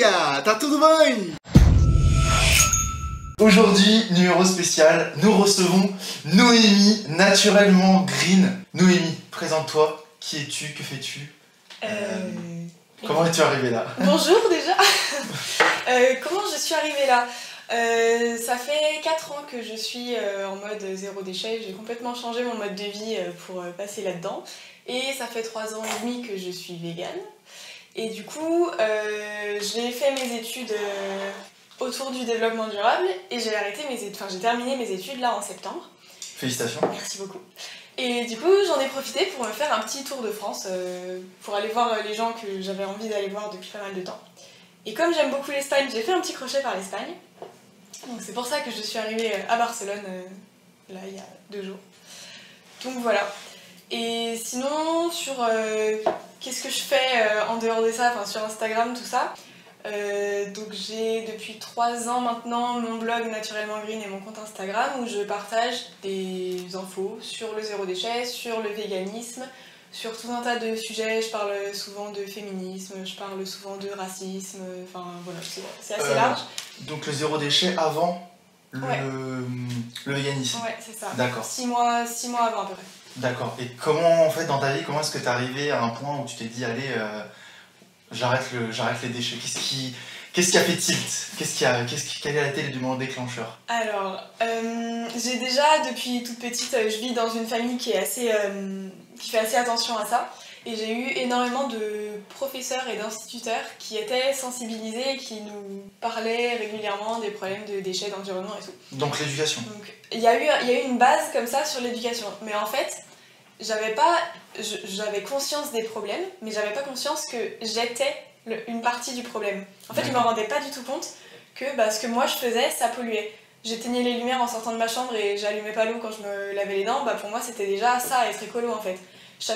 dia, tá tudo bem? Aujourd'hui, numéro spécial, nous recevons Noémie, naturellement green. Noémie, présente-toi. Qui es-tu? Que fais-tu? Comment es-tu arrivée là? Bonjour déjà. Comment je suis arrivée là? Ça fait 4 ans que je suis en mode zéro déchet. J'ai complètement changé mon mode de vie pour passer là-dedans. Et ça fait 3 ans et demi que je suis végane. Et du coup, j'ai fait mes études autour du développement durable et j'ai terminé mes études là en septembre. Félicitations. Merci beaucoup. Et du coup, j'en ai profité pour me faire un petit tour de France, pour aller voir les gens que j'avais envie d'aller voir depuis pas mal de temps. Et comme j'aime beaucoup l'Espagne, j'ai fait un petit crochet par l'Espagne. Donc c'est pour ça que je suis arrivée à Barcelone, là, il y a 2 jours. Donc voilà. Et sinon, sur qu'est-ce que je fais en dehors de ça, enfin sur Instagram, tout ça. Donc j'ai depuis 3 ans maintenant mon blog Naturellement Green et mon compte Instagram où je partage des infos sur le zéro déchet, sur le véganisme, sur tout un tas de sujets. Je parle souvent de féminisme, je parle souvent de racisme, enfin voilà, c'est assez large. Donc le zéro déchet avant le véganisme. Ouais, c'est ça. D'accord. 6 mois avant à peu près. D'accord. Et comment, en fait, dans ta vie, comment est-ce que tu es arrivé à un point où tu t'es dit, allez, j'arrête les déchets? Qu'est-ce qui a fait tilt? Quel a été l'élément déclencheur? Alors, j'ai déjà, depuis toute petite, je vis dans une famille qui fait assez attention à ça. Et j'ai eu énormément de professeurs et d'instituteurs qui étaient sensibilisés et qui nous parlaient régulièrement des problèmes de déchets, d'environnement et tout. Donc l'éducation. Donc il y a eu une base comme ça sur l'éducation. Mais en fait, j'avais conscience des problèmes, mais j'avais pas conscience que j'étais une partie du problème. En fait, je me rendais pas du tout compte que ce que moi je faisais, ça polluait. J'éteignais les lumières en sortant de ma chambre et j'allumais pas l'eau quand je me lavais les dents. Pour moi, c'était déjà ça, être écolo en fait. Je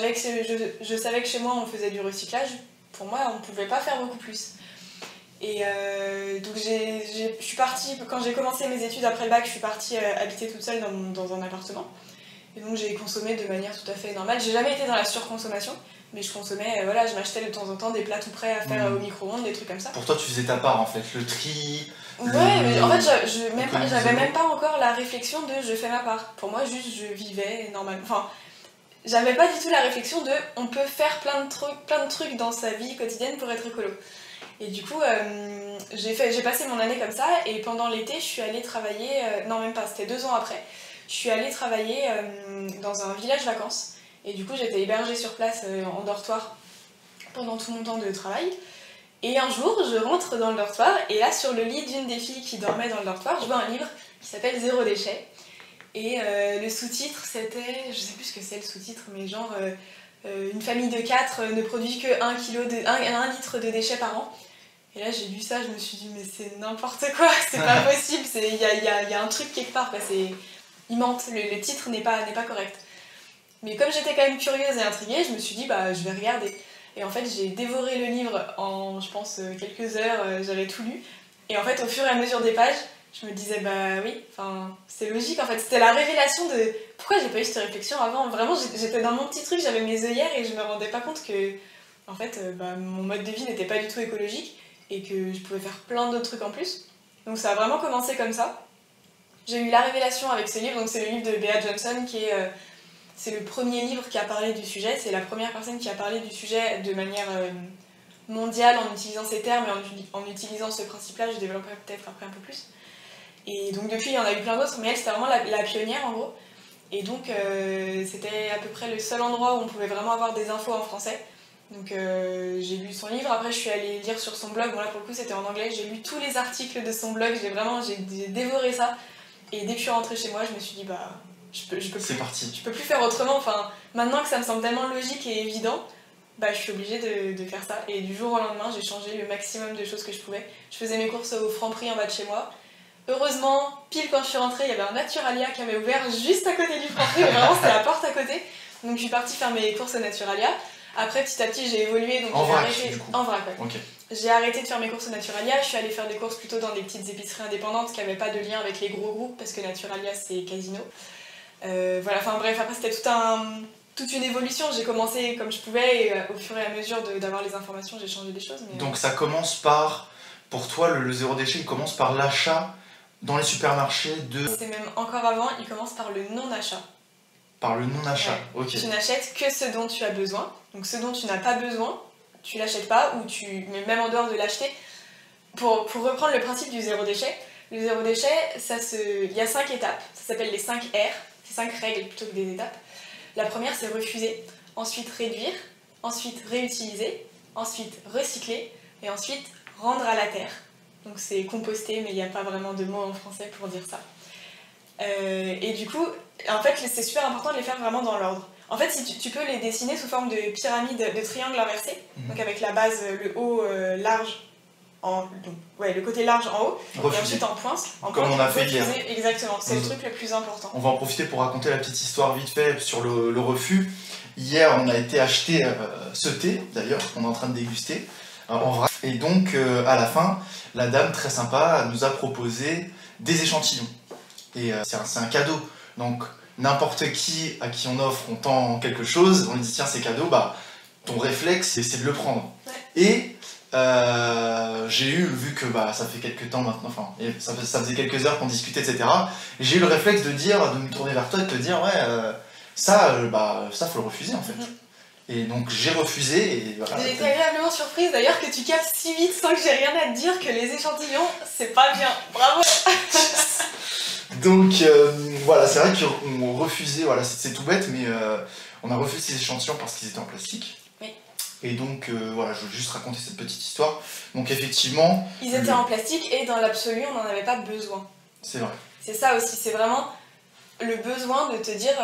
savais que chez moi on faisait du recyclage, pour moi on pouvait pas faire beaucoup plus. Et donc je suis partie, quand j'ai commencé mes études après le bac, je suis partie habiter toute seule dans un appartement. Et donc j'ai consommé de manière tout à fait normale. J'ai jamais été dans la surconsommation, mais je consommais, je m'achetais de temps en temps des plats tout prêts à faire au micro-ondes, des trucs comme ça. Pour toi tu faisais ta part en fait, le tri... Ouais, mais en fait j'avais même pas encore la réflexion de je fais ma part. Pour moi juste je vivais normalement. Enfin, j'avais pas du tout la réflexion de on peut faire plein de trucs dans sa vie quotidienne pour être écolo. Et du coup, j'ai passé mon année comme ça et pendant l'été, je suis allée travailler, non même pas, c'était 2 ans après, je suis allée travailler dans un village vacances. Et du coup, j'étais hébergée sur place en dortoir pendant tout mon temps de travail. Et un jour, je rentre dans le dortoir et là, sur le lit d'une des filles qui dormait dans le dortoir, je vois un livre qui s'appelle Zéro déchet. Et le sous-titre c'était, je sais plus ce que c'est le sous-titre, mais genre une famille de 4 ne produit que 1 litre de déchets par an. Et là j'ai lu ça, je me suis dit mais c'est n'importe quoi, c'est pas possible, il y a un truc quelque part, il mente, le titre n'est pas correct. Mais comme j'étais quand même curieuse et intriguée, je me suis dit je vais regarder. Et en fait j'ai dévoré le livre en je pense quelques heures, j'avais tout lu. Et en fait au fur et à mesure des pages, je me disais oui, c'est logique en fait, c'était la révélation de pourquoi j'ai pas eu cette réflexion avant. Vraiment j'étais dans mon petit truc, j'avais mes œillères et je me rendais pas compte que en fait mon mode de vie n'était pas du tout écologique et que je pouvais faire plein d'autres trucs en plus. Donc ça a vraiment commencé comme ça. J'ai eu la révélation avec ce livre, donc c'est le livre de Bea Johnson qui est c'est le premier livre qui a parlé du sujet, c'est la première personne qui a parlé du sujet de manière mondiale en utilisant ces termes et en utilisant ce principe-là. Je développerai peut-être après un peu plus. Et donc depuis, il y en a eu plein d'autres, mais elle, c'était vraiment la pionnière en gros. Et donc c'était à peu près le seul endroit où on pouvait vraiment avoir des infos en français. Donc j'ai lu son livre, après je suis allée lire sur son blog, bon là pour le coup c'était en anglais, j'ai lu tous les articles de son blog, j'ai dévoré ça. Et dès que je suis rentrée chez moi, je me suis dit c'est parti. Je peux plus faire autrement, maintenant que ça me semble tellement logique et évident, je suis obligée de faire ça. Et du jour au lendemain, j'ai changé le maximum de choses que je pouvais. Je faisais mes courses au Franprix en bas de chez moi. Heureusement, pile quand je suis rentrée, il y avait un Naturalia qui avait ouvert juste à côté du Franprix, vraiment c'était la porte à côté. Donc je suis partie faire mes courses au Naturalia. Après petit à petit j'ai évolué, donc j'ai arrêté. En vrac, ouais. Okay. J'ai arrêté de faire mes courses au Naturalia, je suis allée faire des courses plutôt dans des petites épiceries indépendantes qui n'avaient pas de lien avec les gros groupes, parce que Naturalia c'est Casino. Bref, après c'était toute une évolution, j'ai commencé comme je pouvais et au fur et à mesure d'avoir les informations j'ai changé des choses. Donc ça commence par pour toi, le zéro déchet, il commence par l'achat dans les supermarchés de... C'est même encore avant, il commence par le non-achat. Par le non-achat, ouais. ok. Tu n'achètes que ce dont tu as besoin. Donc ce dont tu n'as pas besoin, tu l'achètes pas, ou mais même en dehors de l'acheter. Pour reprendre le principe du zéro déchet, le zéro déchet, il y a 5 étapes. Ça s'appelle les 5 R. C'est 5 règles plutôt que des étapes. La première, c'est refuser. Ensuite, réduire. Ensuite, réutiliser. Ensuite, recycler. Et ensuite, rendre à la terre. Donc c'est composter, mais il n'y a pas vraiment de mot en français pour dire ça. Et du coup, en fait, c'est super important de les faire vraiment dans l'ordre. En fait, si tu peux les dessiner sous forme de pyramide, de triangle inversé, donc avec la base, le haut large, le côté large en haut, refuser. Et ensuite en pointe. Comme on a fait hier. Exactement, c'est le truc le plus important. On va en profiter pour raconter la petite histoire vite fait sur le refus. Hier, on a été acheter ce thé, d'ailleurs, qu'on est en train de déguster, en vrai. Et donc, à la fin, la dame, très sympa, nous a proposé des échantillons. Et c'est un cadeau. Donc, n'importe qui à qui on offre, on tend quelque chose, on lui dit tiens, c'est cadeau, bah, ton réflexe, c'est de le prendre. Ouais. Et j'ai eu, vu que ça fait quelques temps maintenant, enfin, ça faisait quelques heures qu'on discutait, etc., j'ai eu le réflexe de me tourner vers toi et de te dire ouais, ça, faut le refuser en fait. Et donc j'ai refusé et voilà. J'ai été agréablement surprise d'ailleurs que tu captes si vite sans que j'ai rien à te dire que les échantillons, c'est pas bien. Bravo. Donc voilà, c'est vrai qu'on refusait, voilà, c'est tout bête, mais on a refusé ces échantillons parce qu'ils étaient en plastique. Oui. Et donc voilà, je veux juste raconter cette petite histoire. Donc effectivement... Ils étaient en plastique et dans l'absolu, on n'en avait pas besoin. C'est vrai. C'est ça aussi, c'est vraiment le besoin de te dire...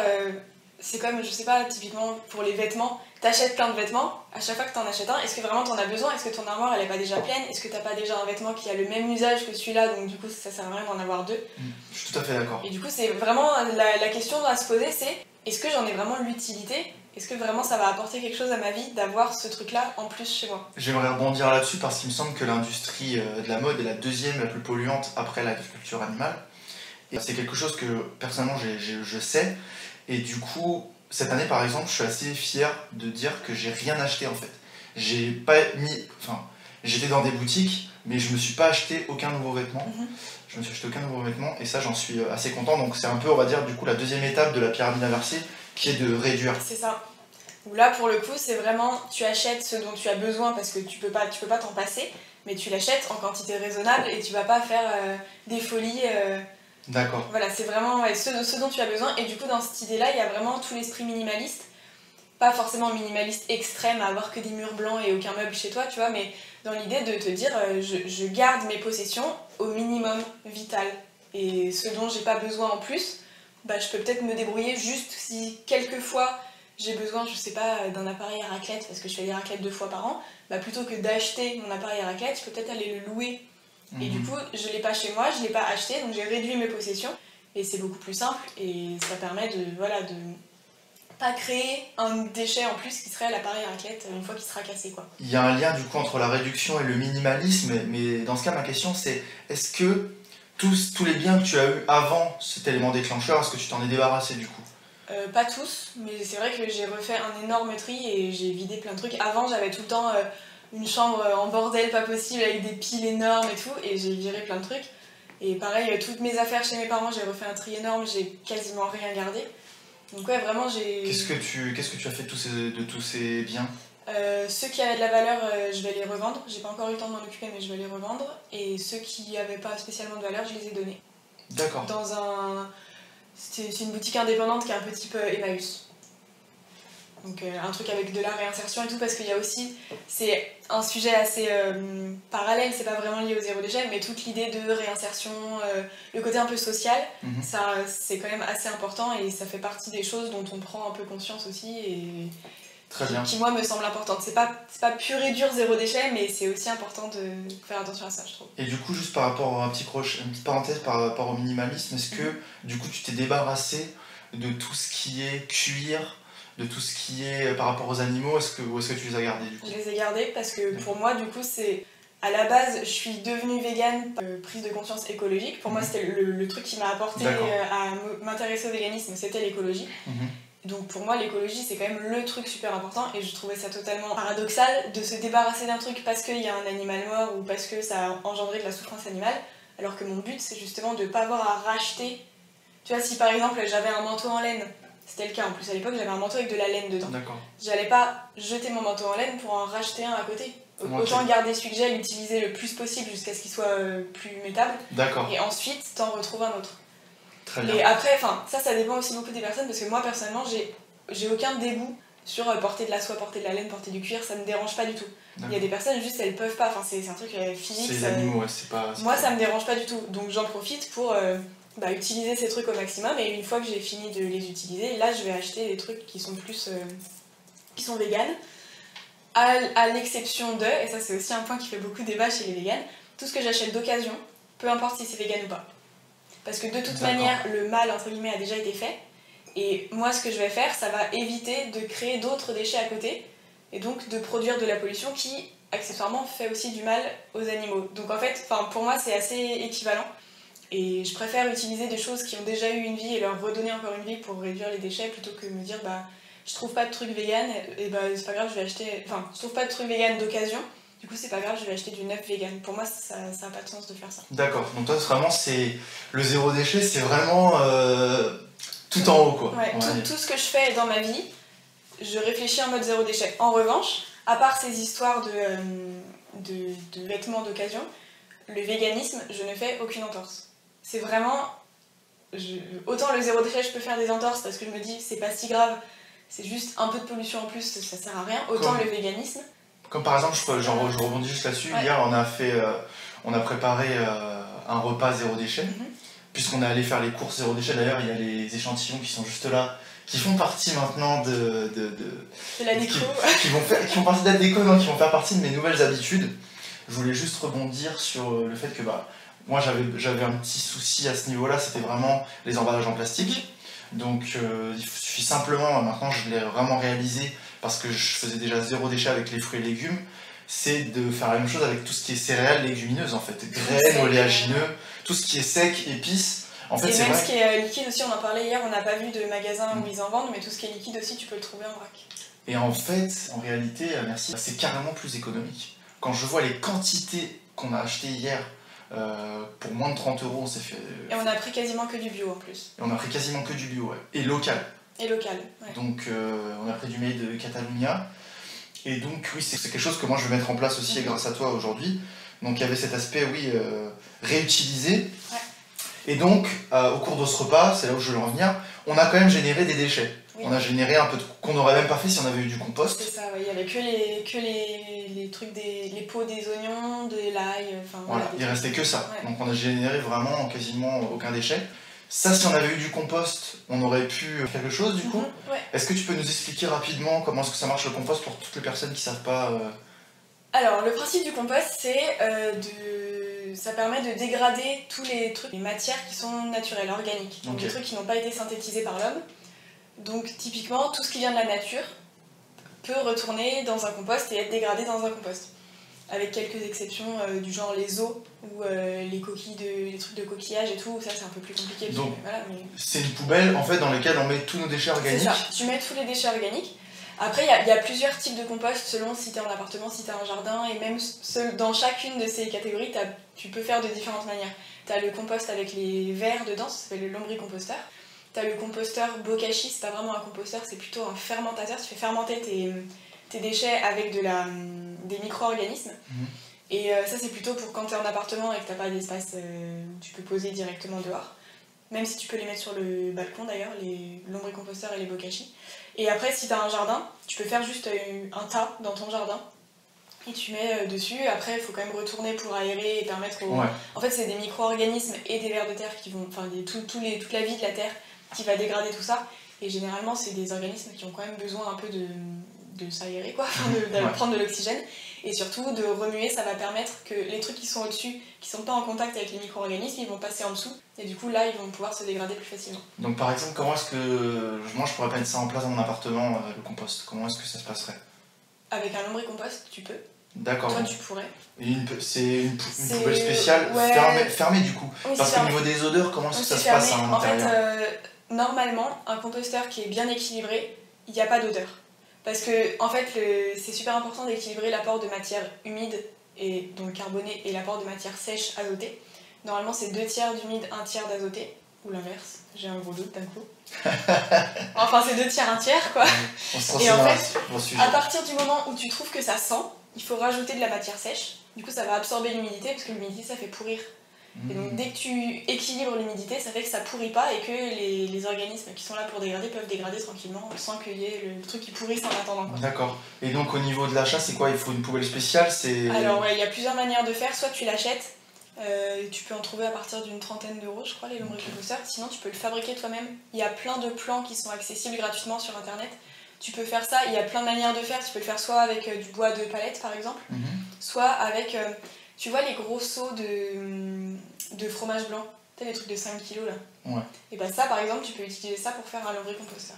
c'est comme, je sais pas, typiquement pour les vêtements, t'achètes plein de vêtements, à chaque fois que t'en achètes un, est-ce que vraiment t'en as besoin? Est-ce que ton armoire elle est pas déjà pleine? Est-ce que t'as pas déjà un vêtement qui a le même usage que celui-là, donc du coup ça sert à rien d'en avoir deux? Je suis tout à fait d'accord. Et du coup c'est vraiment, la question à se poser c'est, est-ce que j'en ai vraiment l'utilité? Est-ce que vraiment ça va apporter quelque chose à ma vie d'avoir ce truc-là en plus chez moi? J'aimerais rebondir là-dessus parce qu'il me semble que l'industrie de la mode est la deuxième la plus polluante après l'agriculture animale. Et c'est quelque chose que personnellement je sais. Et du coup, cette année par exemple, je suis assez fier de dire que j'ai rien acheté en fait. J'ai pas mis. Enfin, j'étais dans des boutiques, mais je me suis pas acheté aucun nouveau vêtement. Je me suis acheté aucun nouveau vêtement et ça j'en suis assez content. Donc c'est un peu, on va dire, du coup, la deuxième étape de la pyramide inversée qui est de réduire. C'est ça. Où là pour le coup, c'est vraiment tu achètes ce dont tu as besoin parce que tu peux pas t'en passer, mais tu l'achètes en quantité raisonnable et tu vas pas faire des folies. D'accord. Voilà, c'est vraiment ce dont tu as besoin. Et du coup, dans cette idée-là, il y a vraiment tout l'esprit minimaliste. Pas forcément minimaliste extrême, à avoir que des murs blancs et aucun meuble chez toi, tu vois, mais dans l'idée de te dire, je garde mes possessions au minimum vital. Et ce dont j'ai pas besoin en plus, je peux peut-être me débrouiller juste si quelquefois j'ai besoin, je sais pas, d'un appareil à raclette, parce que je fais des raclettes 2 fois par an, plutôt que d'acheter mon appareil à raclette, je peux peut-être aller le louer. Et du coup, je l'ai pas chez moi, je l'ai pas acheté, donc j'ai réduit mes possessions. Et c'est beaucoup plus simple, et ça permet de pas créer un déchet en plus qui serait l'appareil à raclette une fois qu'il sera cassé, quoi. Il y a un lien du coup entre la réduction et le minimalisme, mais dans ce cas, ma question c'est, est-ce que tous les biens que tu as eu avant cet élément déclencheur, est-ce que tu t'en es débarrassé du coup? Pas tous, mais c'est vrai que j'ai refait un énorme tri et j'ai vidé plein de trucs. Avant, j'avais tout le temps une chambre en bordel pas possible avec des piles énormes et tout, et j'ai viré plein de trucs. Et pareil, toutes mes affaires chez mes parents, j'ai refait un tri énorme, j'ai quasiment rien gardé. Donc ouais, vraiment j'ai... Qu'est-ce que tu as fait de tous ces biens? Ceux qui avaient de la valeur, je vais les revendre. J'ai pas encore eu le temps de m'en occuper, mais je vais les revendre. Et ceux qui avaient pas spécialement de valeur, je les ai donnés. D'accord. C'est une boutique indépendante qui est un peu type Emmaüs. Donc un truc avec de la réinsertion et tout, parce qu'il y a aussi, c'est un sujet assez parallèle, c'est pas vraiment lié au zéro déchet, mais toute l'idée de réinsertion, le côté un peu social, ça c'est quand même assez important et ça fait partie des choses dont on prend un peu conscience aussi et très bien. Qui moi me semble importante. C'est pas pur et dur zéro déchet, mais c'est aussi important de faire attention à ça, je trouve. Et du coup, juste par rapport à une petite parenthèse par rapport au minimalisme, est-ce que du coup tu t'es débarrassé de tout ce qui est cuir, de tout ce qui est par rapport aux animaux, ou est-ce que tu les as gardés du coup? Je les ai gardés parce que pour moi, du coup, c'est... À la base, je suis devenue végane par prise de conscience écologique. Pour moi, c'était le truc qui m'a apporté à m'intéresser au véganisme, c'était l'écologie. Donc pour moi, l'écologie, c'est quand même le truc super important et je trouvais ça totalement paradoxal de se débarrasser d'un truc parce qu'il y a un animal mort ou parce que ça a engendré de la souffrance animale, alors que mon but, c'est justement de ne pas avoir à racheter. Tu vois, si par exemple j'avais un manteau en laine, c'était le cas en plus à l'époque, j'avais un manteau avec de la laine dedans. D'accord. J'allais pas jeter mon manteau en laine pour en racheter un à côté. Autant garder celui que j'ai, l'utiliser le plus possible jusqu'à ce qu'il soit plus métable. D'accord. Et ensuite, t'en retrouves un autre. Très bien. Et après, ça dépend aussi beaucoup des personnes parce que moi personnellement, j'ai aucun dégoût sur porter de la soie, porter de la laine, porter du cuir, ça me dérange pas du tout. Il y a des personnes juste elles peuvent pas, c'est un truc physique. C'est les animaux, ouais, c'est pas. Moi ça me dérange pas du tout, donc j'en profite pour utiliser ces trucs au maximum et une fois que j'ai fini de les utiliser, là je vais acheter des trucs qui sont plus. Qui sont véganes. À l'exception de, et ça c'est aussi un point qui fait beaucoup débat chez les véganes, tout ce que j'achète d'occasion, peu importe si c'est vegan ou pas. Parce que de toute manière, le mal entre guillemets a déjà été fait. Et moi, ce que je vais faire, ça va éviter de créer d'autres déchets à côté. Et donc de produire de la pollution qui, accessoirement, fait aussi du mal aux animaux. Donc en fait, pour moi, c'est assez équivalent. Et je préfère utiliser des choses qui ont déjà eu une vie et leur redonner encore une vie pour réduire les déchets plutôt que me dire, je trouve pas de trucs vegan, et c'est pas grave, je vais acheter. Enfin, je trouve pas de trucs vegan d'occasion. Du coup, c'est pas grave, je vais acheter du neuf vegan. Pour moi, ça a pas de sens de faire ça. D'accord, donc toi, vraiment, c'est le zéro déchet, c'est vraiment tout en haut, quoi. Ouais, tout ce que je fais dans ma vie, je réfléchis en mode zéro déchet. En revanche, à part ces histoires de vêtements d'occasion, le véganisme, je ne fais aucune entorse. C'est vraiment... Autant le zéro déchet, je peux faire des entorses parce que je me dis, c'est pas si grave, c'est juste un peu de pollution en plus, ça sert à rien. Autant le véganisme... Comme par exemple, je rebondis juste là-dessus, ouais. Hier on a préparé un repas zéro déchet, puisqu'on est allé faire les courses zéro déchet. D'ailleurs, il y a les échantillons qui sont juste là, qui font partie maintenant de la déco. Qui font partie de la déco, non, qui vont faire partie de mes nouvelles habitudes. Je voulais juste rebondir sur le fait que moi j'avais un petit souci à ce niveau-là, c'était vraiment les emballages en plastique. Donc il suffit simplement, maintenant je l'ai vraiment réalisé, parce que je faisais déjà zéro déchet avec les fruits et légumes, c'est de faire la même chose avec tout ce qui est céréales légumineuses en fait, graines, oléagineux, tout ce qui est sec, épices. En fait, et même ce qui est liquide aussi, on en parlait hier, on n'a pas vu de magasin où ils en vendent, mais tout ce qui est liquide aussi, tu peux le trouver en vrac. Et en fait, en réalité, merci, c'est carrément plus économique. Quand je vois les quantités qu'on a achetées hier, pour moins de 30 €, on s'est fait... Et on a pris quasiment que du bio en plus. Et on a pris quasiment que du bio, ouais. Et local. Et local, ouais. Donc on a pris du made de Catalunya. Et donc oui, c'est quelque chose que moi je vais mettre en place aussi grâce à toi aujourd'hui. Donc il y avait cet aspect, oui, réutilisé. Ouais. Et donc, au cours de ce repas, c'est là où je veux en venir, on a quand même généré des déchets. Oui. On a généré un peu qu'on n'aurait même pas fait si on avait eu du compost. C'est ça, oui. Il n'y avait que les trucs, les peaux des oignons, de l'ail, voilà, il restait que ça. Ouais. Donc on a généré vraiment quasiment aucun déchet. Ça, si on avait eu du compost, on aurait pu faire quelque chose du coup. Ouais. Est-ce que tu peux nous expliquer rapidement comment est-ce que ça marche le compost pour toutes les personnes qui ne savent pas Alors, le principe du compost, c'est ça permet de dégrader tous les trucs, les matières qui sont naturelles, organiques. Donc des trucs qui n'ont pas été synthétisés par l'homme. Donc typiquement, tout ce qui vient de la nature peut retourner dans un compost et être dégradé dans un compost. Avec quelques exceptions du genre les os ou les coquilles, les trucs de coquillage et tout, ça c'est un peu plus compliqué. Donc c'est une poubelle en fait dans laquelle on met tous nos déchets organiques. C'est ça, tu mets tous les déchets organiques. Après il y a plusieurs types de compost selon si t'es en appartement, si t'as un jardin, et même dans chacune de ces catégories tu peux faire de différentes manières. T'as le compost avec les vers dedans, ça s'appelle le lombricomposteur. T'as le composteur bokashi, c'est pas vraiment un composteur, c'est plutôt un fermentateur, tu fais fermenter tes déchets avec des micro-organismes. Et ça c'est plutôt pour quand t'es en appartement et que t'as pas d'espace où tu peux poser directement dehors. Même si tu peux les mettre sur le balcon d'ailleurs, les lombricomposteurs et les bokashi. Et après si t'as un jardin, tu peux faire juste un tas dans ton jardin. Et tu mets dessus, après il faut quand même retourner pour aérer et permettre aux... Ouais. En fait c'est des micro-organismes et des vers de terre qui vont... Enfin toute la vie de la terre qui va dégrader tout ça. Et généralement c'est des organismes qui ont quand même besoin un peu de s'aérer, quoi, de prendre de l'oxygène. Et surtout de remuer, ça va permettre que les trucs qui sont au-dessus, qui sont pas en contact avec les micro-organismes, ils vont passer en dessous. Et du coup là ils vont pouvoir se dégrader plus facilement. Donc par exemple, comment est-ce que moi je pourrais mettre ça en place dans mon appartement, le compost? Comment est-ce que ça se passerait? Avec un lombricompost, tu peux. D'accord. Toi, tu pourrais. C'est une poubelle spéciale, fermée du coup. Oui, parce qu'au niveau des odeurs, comment est-ce que ça se passe à l'intérieur? En fait, normalement, un composteur qui est bien équilibré, il n'y a pas d'odeur. Parce que, en fait, c'est super important d'équilibrer l'apport de matière humide, et donc carbonée, et l'apport de matière sèche, azotée. Normalement, c'est 2 tiers d'humide, 1 tiers d'azoté. Ou l'inverse, j'ai un gros doute d'un coup. Enfin, c'est 2 tiers, 1 tiers, quoi. Et en fait, à partir du moment où tu trouves que ça sent, il faut rajouter de la matière sèche. Du coup, ça va absorber l'humidité, parce que l'humidité, ça fait pourrir. Et donc, dès que tu équilibres l'humidité, ça fait que ça pourrit pas et que les organismes qui sont là pour dégrader peuvent dégrader tranquillement sans qu'il y ait le truc qui pourrisse en attendant. D'accord. Et donc, au niveau de l'achat, c'est quoi? Il faut une poubelle spéciale? Alors, ouais, il y a plusieurs manières de faire. Soit tu l'achètes, tu peux en trouver à partir d'une trentaine d'euros, je crois, les lombricomposteurs. Sinon, tu peux le fabriquer toi-même. Il y a plein de plans qui sont accessibles gratuitement sur internet. Tu peux faire ça, il y a plein de manières de faire. Tu peux le faire soit avec du bois de palette, par exemple, soit avec. Tu vois les gros seaux de fromage blanc, tu sais, les trucs de 5 kilos là. Ouais. Et bah ça, par exemple, tu peux utiliser ça pour faire un lombricomposteur.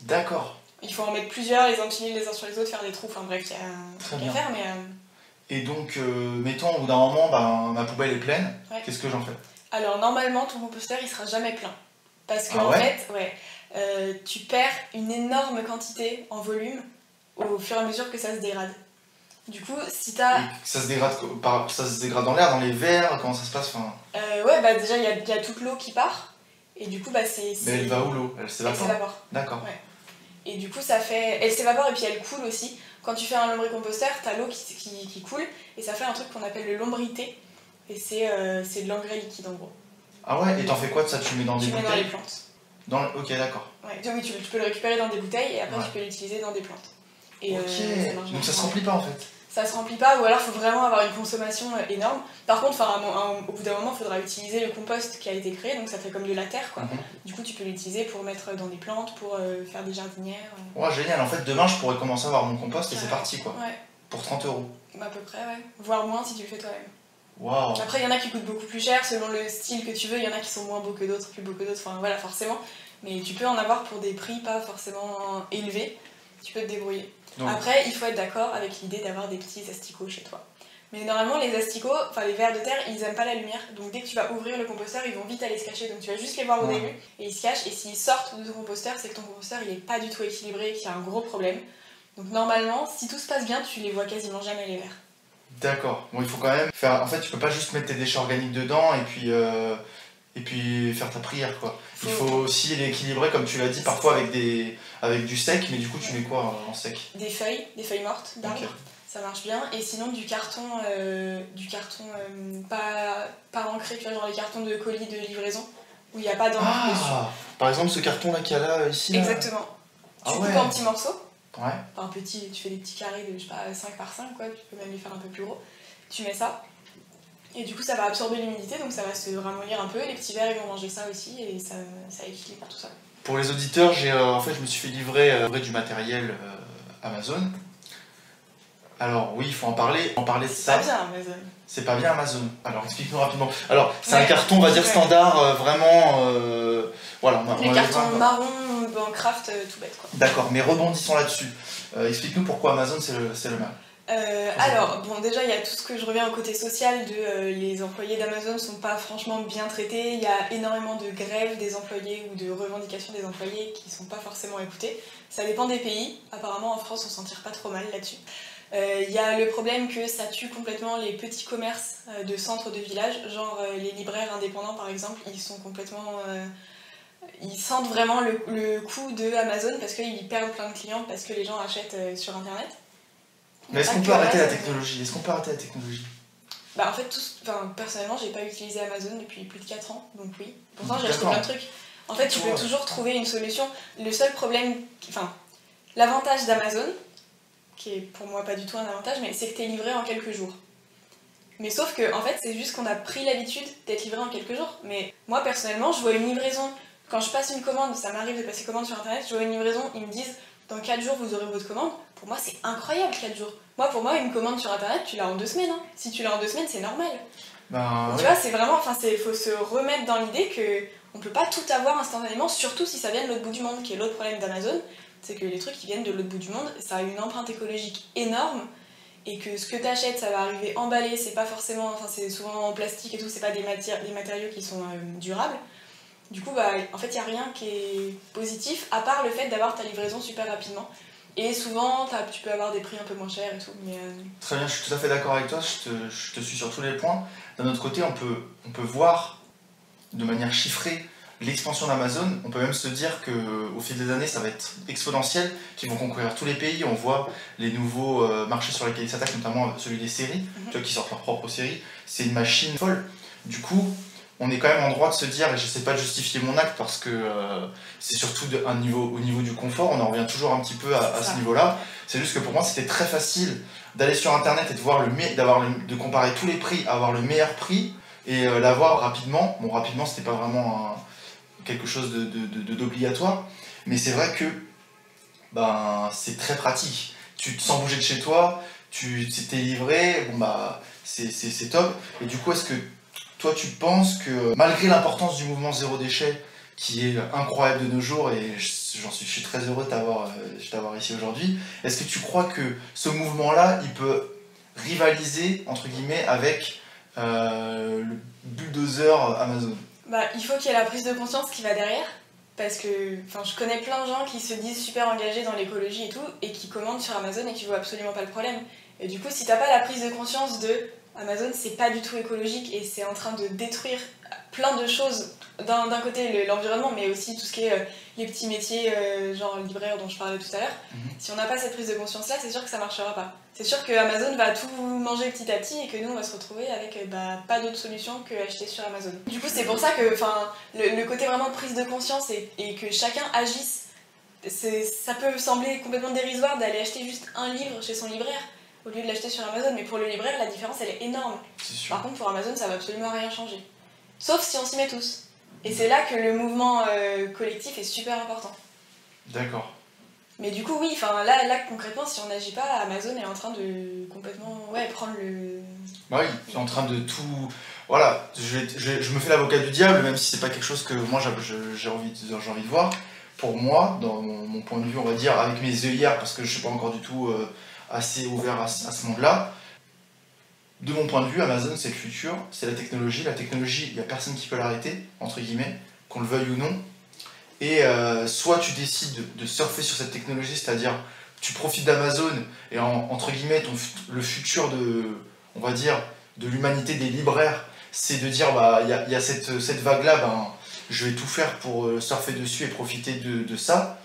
D'accord. Il faut en mettre plusieurs, les empiler les uns sur les autres, faire des trous, enfin bref, il y a un truc à faire, mais... Et donc, mettons, au bout d'un moment, ma poubelle est pleine, qu'est-ce que j'en fais? Alors, normalement, ton composteur, il sera jamais plein. Parce qu'en fait, tu perds une énorme quantité en volume au fur et à mesure que ça se dégrade. Du coup, si t'as... Ça se dégrade dans l'air, dans les verres, comment ça se passe Ouais, bah déjà, il y a toute l'eau qui part, et du coup, bah c'est... Mais elle va où l'eau? Elle s'évapore? Elle s'évapore. D'accord. Ouais. Et du coup, ça fait... Elle s'évapore et puis elle coule aussi. Quand tu fais un lombricomposteur, t'as l'eau qui coule, et ça fait un truc qu'on appelle le lombrité, et c'est de l'engrais liquide en gros. Ah ouais, et t'en fais quoi de ça? Tu le mets dans des bouteilles? Tu mets dans les plantes. Ok, d'accord. Ouais, oui, tu peux le récupérer dans des bouteilles, et après tu peux l'utiliser dans des plantes. Et ok, donc ça se remplit pas en fait? Ça se remplit pas, ou alors il faut vraiment avoir une consommation énorme. Par contre, au bout d'un moment, il faudra utiliser le compost qui a été créé, donc ça fait comme de la terre, quoi. Du coup, tu peux l'utiliser pour mettre dans des plantes, pour faire des jardinières. Ouais, génial. En fait, demain, je pourrais commencer à avoir mon compost et c'est parti, quoi. Ouais. Pour 30 euros. À peu près, ouais. Voire moins si tu le fais toi-même. Waouh. Après, il y en a qui coûtent beaucoup plus cher selon le style que tu veux. Il y en a qui sont moins beaux que d'autres, plus beaux que d'autres. Enfin, voilà, forcément. Mais tu peux en avoir pour des prix pas forcément élevés. Tu peux te débrouiller. Donc. Après, il faut être d'accord avec l'idée d'avoir des petits asticots chez toi. Mais normalement, les asticots, enfin les vers de terre, ils aiment pas la lumière. Donc dès que tu vas ouvrir le composteur, ils vont vite aller se cacher. Donc tu vas juste les voir au début et ils se cachent. Et s'ils sortent de ton composteur, c'est que ton composteur il est pas du tout équilibré et qu'il y a un gros problème. Donc normalement, si tout se passe bien, tu les vois quasiment jamais les vers. D'accord. Bon, il faut quand même faire. En fait, tu peux pas juste mettre tes déchets organiques dedans et puis faire ta prière, quoi. Il faut aussi l'équilibrer, comme tu l'as dit, parfois avec du sec, mais du coup, tu mets quoi en sec? Des feuilles mortes d'arbres. Okay. Ça marche bien. Et sinon, du carton pas ancré, tu vois, genre les cartons de colis de livraison, où il n'y a pas d'encre dessus. Par exemple, ce carton-là qu'il y a là, ici là. Exactement. Tu coupes en petits morceaux. Ouais. Enfin, tu fais des petits carrés de, je sais pas, 5 par 5, quoi. Tu peux même les faire un peu plus gros. Tu mets ça. Et du coup, ça va absorber l'humidité, donc ça va se ramollir un peu. Les petits vers, ils vont manger ça aussi, et ça équilibre tout ça. Pour les auditeurs, je me suis fait livrer du matériel Amazon. Alors oui, il faut en parler de ça. C'est pas bien Amazon. C'est pas bien Amazon. Alors explique-nous rapidement. Alors c'est un carton, on va dire standard, vraiment. Voilà. Les cartons marron en craft tout bête, quoi. D'accord, mais rebondissons là-dessus. Explique-nous pourquoi Amazon c'est le mal. Alors, bon, déjà, il y a tout ce que je reviens au côté social de les employés d'Amazon ne sont pas franchement bien traités. Il y a énormément de grèves des employés ou de revendications des employés qui ne sont pas forcément écoutées. Ça dépend des pays. Apparemment, en France, on s'en tire pas trop mal là-dessus. Il y a le problème que ça tue complètement les petits commerces de centres de village, genre les libraires indépendants par exemple, ils sont complètement... ils sentent vraiment le coût de Amazon parce qu'ils perdent plein de clients parce que les gens achètent sur internet. Mais est-ce qu'on peut arrêter la technologie? Bah en fait, personnellement, j'ai pas utilisé Amazon depuis plus de 4 ans, donc oui. Pourtant, j'ai acheté plein de trucs. En fait, tu peux toujours trouver une solution. Le seul problème, l'avantage d'Amazon, qui est pour moi pas du tout un avantage, mais c'est que t'es livré en quelques jours. Mais sauf que, en fait, c'est juste qu'on a pris l'habitude d'être livré en quelques jours. Mais moi, personnellement, je vois une livraison, quand je passe une commande, ça m'arrive de passer commande sur internet, je vois une livraison, ils me disent dans 4 jours vous aurez votre commande. Pour moi, c'est incroyable 4 jours. Pour moi, une commande sur internet, tu l'as en 2 semaines. Hein. Si tu l'as en 2 semaines, c'est normal. Tu vois, c'est vraiment, il faut se remettre dans l'idée qu'on peut pas tout avoir instantanément, surtout si ça vient de l'autre bout du monde, qui est l'autre problème d'Amazon. C'est que les trucs qui viennent de l'autre bout du monde, ça a une empreinte écologique énorme et que ce que tu achètes, ça va arriver emballé, c'est pas forcément, c'est souvent en plastique et tout, c'est pas des matériaux qui sont durables. Du coup, en fait, il n'y a rien qui est positif, à part le fait d'avoir ta livraison super rapidement. Et souvent, tu peux avoir des prix un peu moins chers et tout. Mais Très bien, je suis tout à fait d'accord avec toi, je te suis sur tous les points. D'un autre côté, on peut voir de manière chiffrée l'expansion d'Amazon. On peut même se dire qu'au fil des années, ça va être exponentiel, qu'ils vont conquérir tous les pays. On voit les nouveaux marchés sur lesquels ils s'attaquent, notamment celui des séries, tu vois, qui sortent leurs propres séries. C'est une machine folle. Du coup, on est quand même en droit de se dire, et je ne sais pas justifier mon acte parce que c'est surtout au niveau du confort, on en revient toujours un petit peu à ce niveau-là. C'est juste que pour moi, c'était très facile d'aller sur Internet et de comparer tous les prix, avoir le meilleur prix et l'avoir rapidement. Bon, rapidement, c'était pas vraiment quelque chose d'obligatoire, mais c'est vrai que c'est très pratique. Tu te sens bouger de chez toi, t'es livré, c'est top. Et du coup, est-ce que toi, tu penses que malgré l'importance du mouvement zéro déchet, qui est incroyable de nos jours, et je suis très heureux de t'avoir ici aujourd'hui, est-ce que tu crois que ce mouvement-là, il peut rivaliser, entre guillemets, avec le bulldozer Amazon? Il faut qu'il y ait la prise de conscience qui va derrière, parce que je connais plein de gens qui se disent super engagés dans l'écologie et tout, et qui commandent sur Amazon et qui voient absolument pas le problème. Et du coup, si t'as pas la prise de conscience de Amazon, c'est pas du tout écologique et c'est en train de détruire plein de choses. D'un côté, l'environnement, mais aussi tout ce qui est les petits métiers, genre libraire dont je parlais tout à l'heure. Si on n'a pas cette prise de conscience-là, c'est sûr que ça marchera pas. C'est sûr que Amazon va tout manger petit à petit et que nous, on va se retrouver avec pas d'autre solution que acheter sur Amazon. Du coup, c'est pour ça que le côté vraiment prise de conscience et que chacun agisse, ça peut sembler complètement dérisoire d'aller acheter juste un livre chez son libraire au lieu de l'acheter sur Amazon, mais pour le libraire, la différence, elle est énorme. C'est sûr. Par contre, pour Amazon, ça va absolument rien changer. Sauf si on s'y met tous. Et c'est là que le mouvement collectif est super important. D'accord. Mais du coup, oui, là, concrètement, si on n'agit pas, Amazon est en train de complètement prendre le... Oui, il est en train de tout... Voilà, je me fais l'avocat du diable, même si c'est pas quelque chose que moi j'ai envie de voir. Pour moi, dans mon point de vue, on va dire, avec mes œillères, parce que je suis pas encore du tout assez ouvert à ce monde-là, de mon point de vue, Amazon, c'est le futur, c'est la technologie. La technologie, il n'y a personne qui peut l'arrêter, entre guillemets, qu'on le veuille ou non. Et soit tu décides de surfer sur cette technologie, c'est-à-dire tu profites d'Amazon et entre guillemets, le futur on va dire, de l'humanité des libraires, c'est de dire, il y a cette vague-là, je vais tout faire pour surfer dessus et profiter de ça.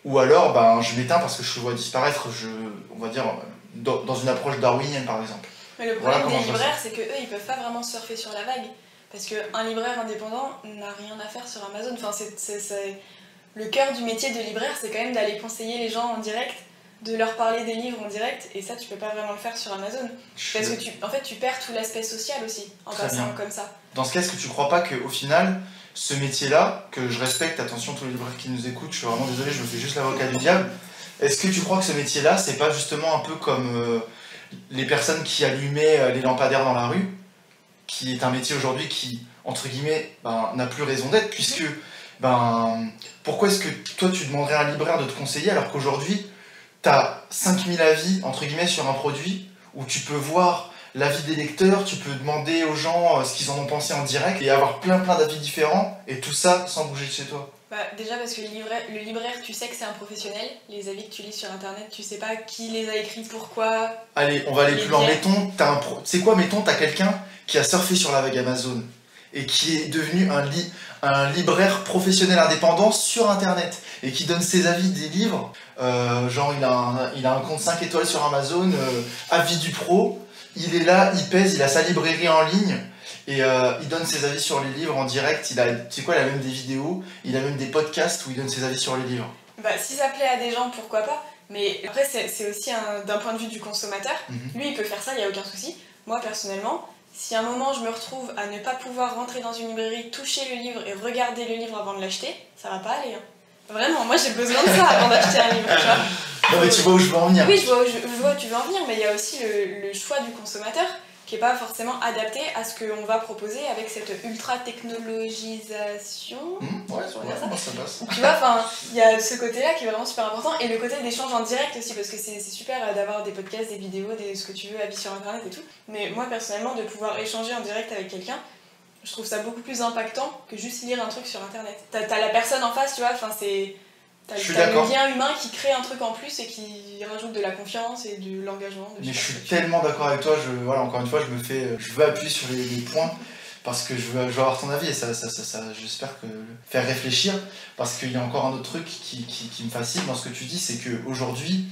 Ou alors, je m'éteins parce que je vois disparaître, on va dire, dans une approche darwinienne, par exemple. Mais le problème des libraires, c'est qu'eux, ils peuvent pas vraiment surfer sur la vague. Parce qu'un libraire indépendant n'a rien à faire sur Amazon. Le cœur du métier de libraire, c'est quand même d'aller conseiller les gens en direct, de leur parler des livres en direct, et ça, tu peux pas vraiment le faire sur Amazon. Parce que tu perds tout l'aspect social aussi, en passant comme ça. Dans ce cas, est-ce que tu crois pas qu'au final, ce métier-là, que je respecte, attention tous les libraires qui nous écoutent, je suis vraiment désolé, je me fais juste l'avocat du diable, est-ce que tu crois que ce métier-là, c'est pas justement un peu comme les personnes qui allumaient les lampadaires dans la rue, qui est un métier aujourd'hui qui, entre guillemets, n'a plus raison d'être, puisque pourquoi est-ce que toi tu demanderais à un libraire de te conseiller alors qu'aujourd'hui tu as 5000 avis, entre guillemets, sur un produit où tu peux voir l'avis des lecteurs, tu peux demander aux gens ce qu'ils en ont pensé en direct et avoir plein d'avis différents et tout ça sans bouger de chez toi? Déjà parce que le libraire, tu sais que c'est un professionnel. Les avis que tu lis sur internet, tu sais pas qui les a écrits, pourquoi. Allez, on va aller plus loin. Mettons, c'est quoi, mettons, t'as quelqu'un qui a surfé sur la vague Amazon et qui est devenu un libraire professionnel indépendant sur internet et qui donne ses avis des livres. Genre, il a un compte 5 étoiles sur Amazon, avis du pro. Il est là, il pèse, il a sa librairie en ligne. Et il donne ses avis sur les livres en direct. Il a même des vidéos, il a même des podcasts où il donne ses avis sur les livres. Si ça plaît à des gens, pourquoi pas. Mais après, c'est aussi d'un point de vue du consommateur. Lui, il peut faire ça, il n'y a aucun souci. Moi, personnellement, si à un moment je me retrouve à ne pas pouvoir rentrer dans une librairie, toucher le livre et regarder le livre avant de l'acheter, ça va pas aller. Vraiment, moi j'ai besoin de ça avant d'acheter un livre. Tu vois. Non, mais tu vois où je veux en venir. Oui, je vois où tu veux en venir, mais il y a aussi le choix du consommateur qui n'est pas forcément adapté à ce qu'on va proposer avec cette ultra-technologisation. Ouais, ça passe. Tu vois, il y a ce côté-là qui est vraiment super important, et le côté d'échange en direct aussi, parce que c'est super d'avoir des podcasts, des vidéos, ce que tu veux, avis sur internet et tout. Mais moi, personnellement, de pouvoir échanger en direct avec quelqu'un, je trouve ça beaucoup plus impactant que juste lire un truc sur internet. T'as la personne en face, tu vois, enfin c'est... T'as le lien humain qui crée un truc en plus et qui rajoute de la confiance et de l'engagement. Mais je suis tellement d'accord avec toi, voilà, encore une fois, je veux appuyer sur les points parce que je veux avoir ton avis et ça j'espère que faire réfléchir, parce qu'il y a encore un autre truc qui me fascine dans ce que tu dis, c'est qu'aujourd'hui,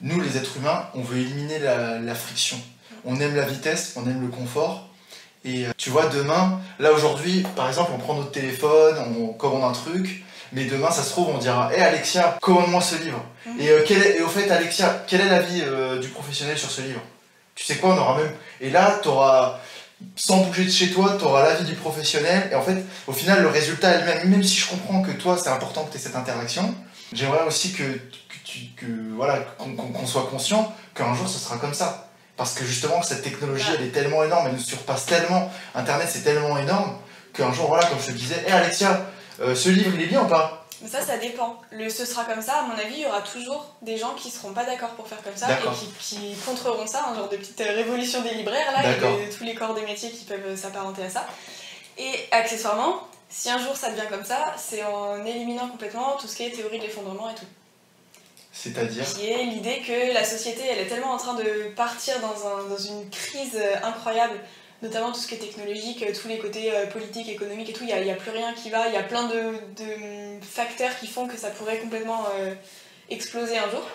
nous les êtres humains, on veut éliminer la friction. On aime la vitesse, on aime le confort. Et tu vois, demain, là aujourd'hui, par exemple, on prend notre téléphone, on commande un truc, mais demain, ça se trouve, on dira « Hé Alexia, commande-moi ce livre ». Et au fait, Alexia, quel est l'avis du professionnel sur ce livre? Tu sais quoi, on aura même... Et là, t'auras, sans bouger de chez toi, t'auras l'avis du professionnel. Et en fait, au final, le résultat elle-même, même si je comprends que toi, c'est important que tu aies cette interaction, j'aimerais aussi qu'on soit conscient qu'un jour, ce sera comme ça. Parce que justement, cette technologie, elle est tellement énorme, elle nous surpasse tellement, Internet, c'est tellement énorme, qu'un jour, voilà, comme je te disais, « Hé Alexia, ce livre, il est bien ou pas ?» Mais ça dépend. Ce sera comme ça, à mon avis, il y aura toujours des gens qui seront pas d'accord pour faire comme ça et qui contreront ça, un genre de petite révolution des libraires, là, et de tous les corps des métiers qui peuvent s'apparenter à ça. Et accessoirement, si un jour ça devient comme ça, c'est en éliminant complètement tout ce qui est théorie de l'effondrement et tout. C'est-à-dire ? Qui est l'idée que la société, elle est tellement en train de partir dans une crise incroyable, notamment tout ce qui est technologique, tous les côtés politiques, économiques et tout, il n'y a plus rien qui va, il y a plein de facteurs qui font que ça pourrait complètement exploser un jour.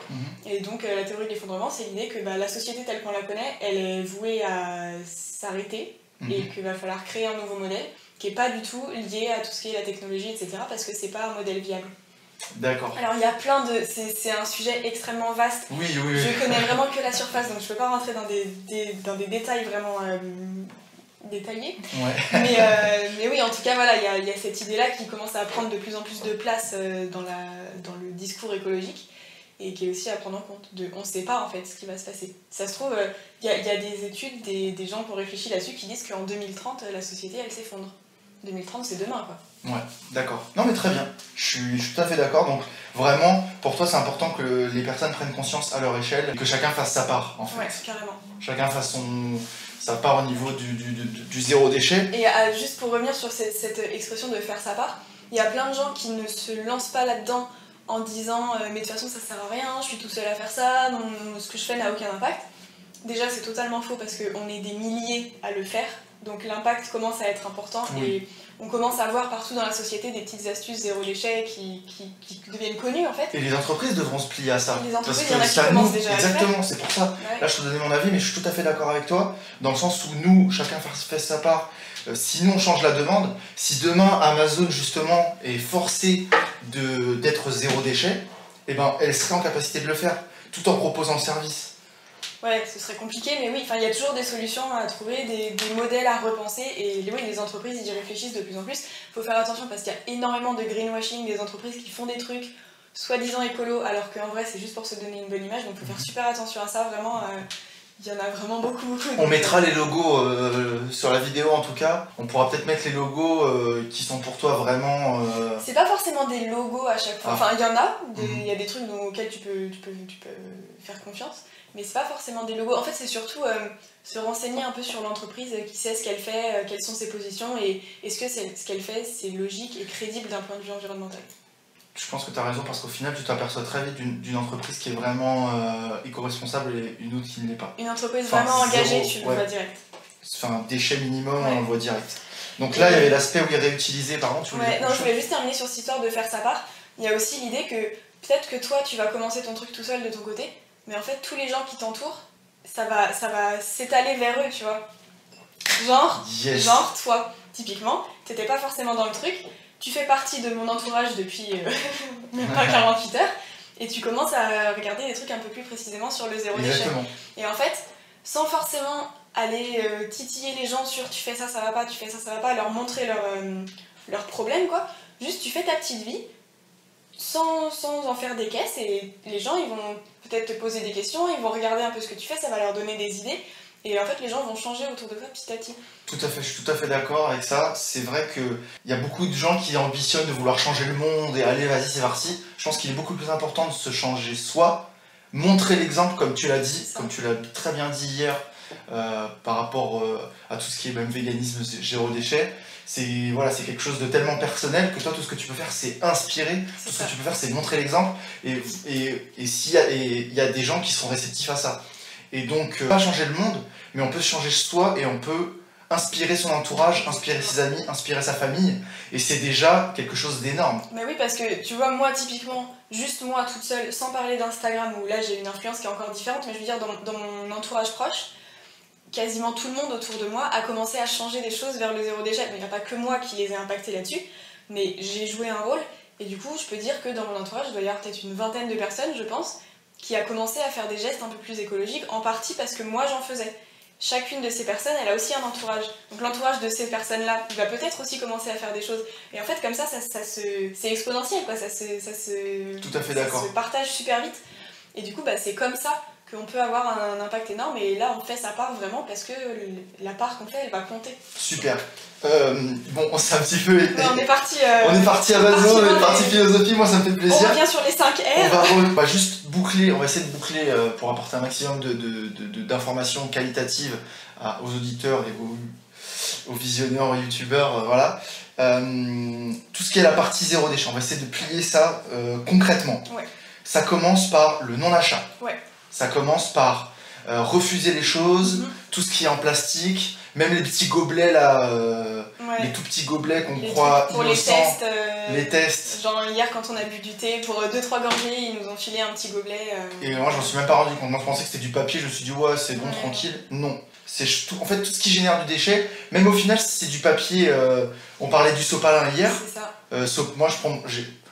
Et donc la théorie de l'effondrement, c'est l'idée que la société telle qu'on la connaît, elle est vouée à s'arrêter et qu'il va falloir créer un nouveau modèle qui n'est pas du tout lié à tout ce qui est la technologie, etc. parce que c'est pas un modèle viable. D'accord. Alors il y a plein de... C'est un sujet extrêmement vaste. Oui. Je connais vraiment que la surface, donc je peux pas rentrer dans des détails vraiment détaillés. Ouais. Mais oui, en tout cas, voilà, il y a cette idée-là qui commence à prendre de plus en plus de place dans le discours écologique et qui est aussi à prendre en compte. On ne sait pas en fait ce qui va se passer. Ça se trouve, il y a des études, des gens qui ont réfléchi là-dessus qui disent qu'en 2030, la société, elle s'effondre. 2030, c'est demain, quoi. Ouais, d'accord. Non mais très bien, je suis tout à fait d'accord. Donc vraiment, pour toi, c'est important que les personnes prennent conscience à leur échelle et que chacun fasse sa part, en fait. Ouais, carrément. Chacun fasse sa part au niveau du zéro déchet. Et juste pour revenir sur cette expression de faire sa part, il y a plein de gens qui ne se lancent pas là-dedans en disant « mais de toute façon, ça sert à rien, je suis tout seul à faire ça, ce que je fais n'a aucun impact ». Déjà, c'est totalement faux parce qu'on est des milliers à le faire. Donc l'impact commence à être important et on commence à voir partout dans la société des petites astuces zéro déchet qui deviennent connues en fait. Et les entreprises devront se plier à ça. Et les entreprises, il y en a qui commencent déjà à le faire. Exactement, c'est pour ça. Ouais. Là je te donnais mon avis mais je suis tout à fait d'accord avec toi dans le sens où nous, chacun fait sa part. Sinon on change la demande. Si demain Amazon justement est forcée d'être zéro déchet, eh ben, elle serait en capacité de le faire tout en proposant le service. Ouais, ce serait compliqué, mais oui, il y a toujours des solutions à trouver, des modèles à repenser, et oui, les entreprises y réfléchissent de plus en plus. Il faut faire attention parce qu'il y a énormément de greenwashing, des entreprises qui font des trucs soi-disant écolo, alors qu'en vrai c'est juste pour se donner une bonne image, donc il faut faire super attention à ça, vraiment. Il y en a vraiment beaucoup. On mettra les logos sur la vidéo en tout cas. On pourra peut-être mettre les logos qui sont pour toi vraiment... C'est pas forcément des logos à chaque fois. Enfin, il y en a, il y a des trucs auxquels tu peux faire confiance. Mais c'est pas forcément des logos. En fait, c'est surtout se renseigner un peu sur l'entreprise, qui sait ce qu'elle fait, quelles sont ses positions, et est-ce que ce qu'elle fait, c'est logique et crédible d'un point de vue environnemental. Je pense que tu as raison, parce qu'au final, tu t'aperçois très vite d'une entreprise qui est vraiment éco-responsable et une autre qui ne l'est pas. Une entreprise vraiment engagée, tu le vois direct. Enfin, déchet minimum, on le voit direct. Donc là, il y avait l'aspect où il est réutilisé, pardon, tu voulais... Non, je voulais juste terminer sur cette histoire de faire sa part. Il y a aussi l'idée que peut-être que toi, tu vas commencer ton truc tout seul de ton côté, mais en fait, tous les gens qui t'entourent, ça va s'étaler vers eux, tu vois. Genre, toi, typiquement, t'étais pas forcément dans le truc, tu fais partie de mon entourage depuis même pas 48 heures, et tu commences à regarder des trucs un peu plus précisément sur le zéro déchet. Et en fait, sans forcément aller titiller les gens sur tu fais ça, ça va pas, tu fais ça, ça va pas, leur montrer leurs problèmes, quoi, juste tu fais ta petite vie, sans en faire des caisses, et les gens ils vont peut-être te poser des questions, ils vont regarder un peu ce que tu fais, ça va leur donner des idées, et en fait les gens vont changer autour de toi petit à petit. Tout à fait, je suis tout à fait d'accord avec ça. C'est vrai qu'il y a beaucoup de gens qui ambitionnent de vouloir changer le monde et allez vas-y c'est parti. Je pense qu'il est beaucoup plus important de se changer soi, montrer l'exemple comme tu l'as dit, comme tu l'as très bien dit hier, par rapport à tout ce qui est même véganisme, zéro déchet. C'est voilà, c'est quelque chose de tellement personnel que toi, tout ce que tu peux faire, c'est inspirer. Tout ce que tu peux faire, c'est montrer l'exemple. Et il y a des gens qui seront réceptifs à ça. Et donc, pas changer le monde, mais on peut changer soi et on peut inspirer son entourage, inspirer ses amis, inspirer sa famille. Et c'est déjà quelque chose d'énorme. Mais oui, parce que tu vois, moi, typiquement, juste moi toute seule, sans parler d'Instagram, où là j'ai une influence qui est encore différente, mais je veux dire, dans mon entourage proche, quasiment tout le monde autour de moi a commencé à changer des choses vers le zéro déchet. Mais il n'y a pas que moi qui les ai impactés là-dessus, mais j'ai joué un rôle. Et du coup, je peux dire que dans mon entourage, il doit y avoir peut-être une vingtaine de personnes, je pense, qui a commencé à faire des gestes un peu plus écologiques, en partie parce que moi j'en faisais. Chacune de ces personnes, elle a aussi un entourage. Donc l'entourage de ces personnes-là va peut-être aussi commencer à faire des choses. Et en fait, comme ça c'est exponentiel, quoi. Tout à fait d'accord. Ça se partage super vite. Et du coup, bah, c'est comme ça qu'on peut avoir un impact énorme. Et là, on fait sa part vraiment parce que la part qu'on fait, elle va compter. Super. Bon, on s'est un petit peu... Ouais, on est parti à Vazo, on est parti philosophie, moi ça me fait plaisir. On revient sur les 5 R. On va juste boucler, on va essayer de boucler pour apporter un maximum d'informations qualitatives aux auditeurs et aux visionneurs, aux youtubeurs, voilà. Tout ce qui est la partie zéro déchet, on va essayer de plier ça concrètement. Ouais. Ça commence par le non-achat. Ouais. Ça commence par refuser les choses, tout ce qui est en plastique, même les petits gobelets là, les tout petits gobelets qu'on croit pour innocents. Les tests. Genre hier quand on a bu du thé, pour 2-3 gorgées, ils nous ont filé un petit gobelet. Et moi j'en suis même pas rendu compte, moi je pensais que c'était du papier, je me suis dit ouais c'est bon, tranquille. Non, c'est en fait tout ce qui génère du déchet, même au final si c'est du papier, on parlait du sopalin hier. C'est ça. Moi je prends,